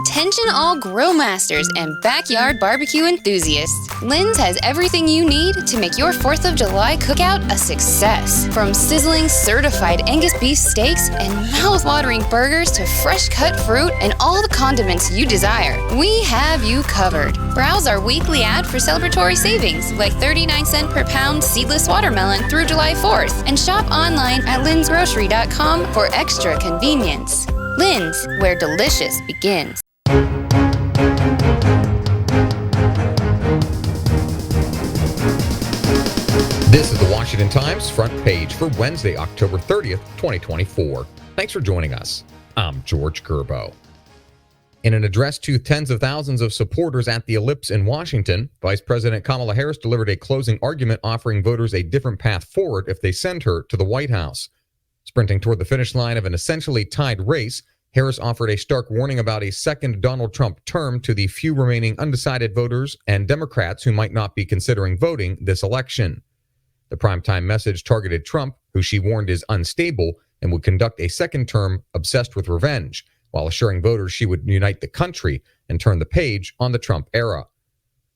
Attention all grill masters and backyard barbecue enthusiasts. Lynn's has everything you need to make your 4th of July cookout a success. From sizzling certified Angus beef steaks and mouth-watering burgers to fresh-cut fruit and all the condiments you desire, we have you covered. Browse our weekly ad for celebratory savings like 39-cent per pound seedless watermelon through July 4th and shop online at lynsgrocery.com for extra convenience. Lynn's, where delicious begins. This is the Washington Times front page for Wednesday, October 30th, 2024. Thanks for joining us. I'm George Gerbo. In an address to tens of thousands of supporters at the Ellipse in Washington, Vice President Kamala Harris delivered a closing argument offering voters a different path forward if they send her to the White House. Sprinting toward the finish line of an essentially tied race, Harris offered a stark warning about a second Donald Trump term to the few remaining undecided voters and Democrats who might not be considering voting this election. The primetime message targeted Trump, who she warned is unstable and would conduct a second term obsessed with revenge, while assuring voters she would unite the country and turn the page on the Trump era.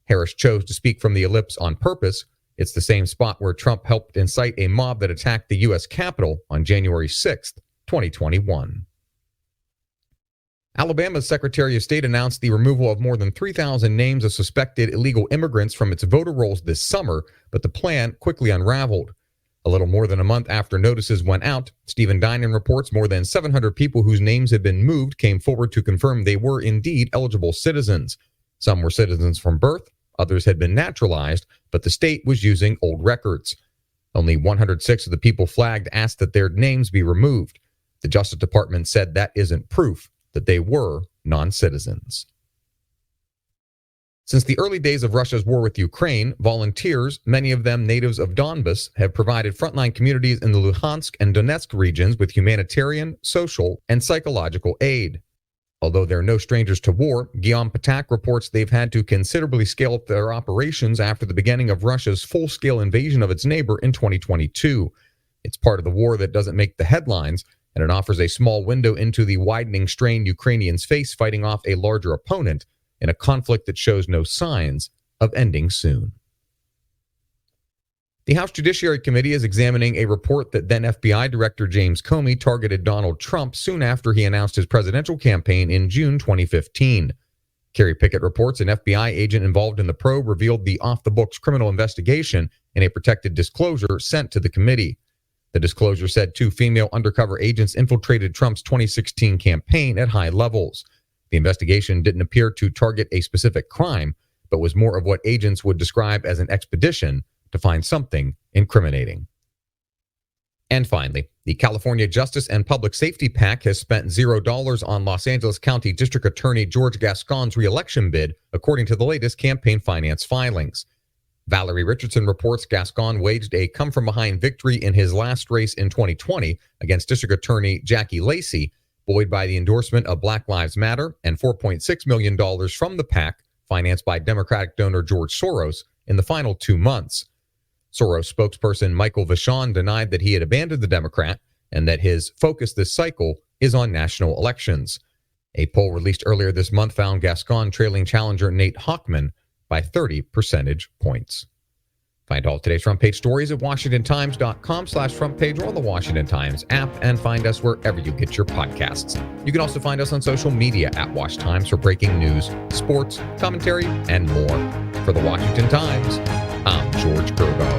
Harris chose to speak from the Ellipse on purpose. It's the same spot where Trump helped incite a mob that attacked the U.S. Capitol on January 6th, 2021. Alabama's Secretary of State announced the removal of more than 3,000 names of suspected illegal immigrants from its voter rolls this summer, but the plan quickly unraveled. A little more than a month after notices went out, Stephen Dinan reports more than 700 people whose names had been moved came forward to confirm they were indeed eligible citizens. Some were citizens from birth, others had been naturalized, but the state was using old records. Only 106 of the people flagged asked that their names be removed. The Justice Department said that isn't proof that they were non-citizens. Since the early days of Russia's war with Ukraine, volunteers, many of them natives of Donbas, have provided frontline communities in the Luhansk and Donetsk regions with humanitarian, social, and psychological aid. Although they're no strangers to war, Guillaume Patak reports they've had to considerably scale up their operations after the beginning of Russia's full-scale invasion of its neighbor in 2022. It's part of the war that doesn't make the headlines, and it offers a small window into the widening strain Ukrainians face fighting off a larger opponent in a conflict that shows no signs of ending soon. The House Judiciary Committee is examining a report that then FBI Director James Comey targeted Donald Trump soon after he announced his presidential campaign in June 2015. Kerry Pickett reports an FBI agent involved in the probe revealed the off-the-books criminal investigation in a protected disclosure sent to the committee. The disclosure said 2 female undercover agents infiltrated Trump's 2016 campaign at high levels. The investigation didn't appear to target a specific crime, but was more of what agents would describe as an expedition to find something incriminating. And finally, the California Justice and Public Safety PAC has spent $0 on Los Angeles County District Attorney George Gascon's re-election bid, according to the latest campaign finance filings. Valerie Richardson reports Gascon waged a come-from-behind victory in his last race in 2020 against District Attorney Jackie Lacey, buoyed by the endorsement of Black Lives Matter and $4.6 million from the PAC, financed by Democratic donor George Soros, in the final 2 months. Soros spokesperson Michael Vachon denied that he had abandoned the Democrat and that his focus this cycle is on national elections. A poll released earlier this month found Gascon trailing challenger Nate Hochman by 30 percentage points. Find all today's front page stories at WashingtonTimes.com/front page or on the Washington Times app, and find us wherever you get your podcasts. You can also find us on social media at Wash Times for breaking news, sports, commentary, and more. For the Washington Times, I'm George Gerbo.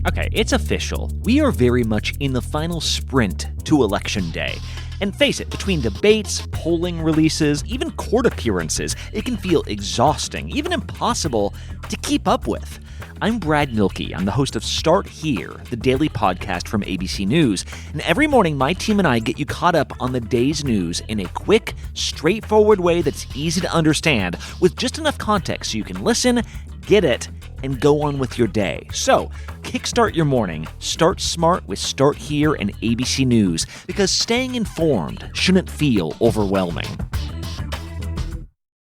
Okay, it's official. We are very much in the final sprint to Election Day. And face it, between debates, polling releases, even court appearances, it can feel exhausting, even impossible to keep up with. I'm Brad Milkey. I'm the host of Start Here, the daily podcast from ABC News. And every morning, my team and I get you caught up on the day's news in a quick, straightforward way that's easy to understand, with just enough context so you can listen, get it, and go on with your day. So, kickstart your morning. Start smart with Start Here and ABC News, because staying informed shouldn't feel overwhelming.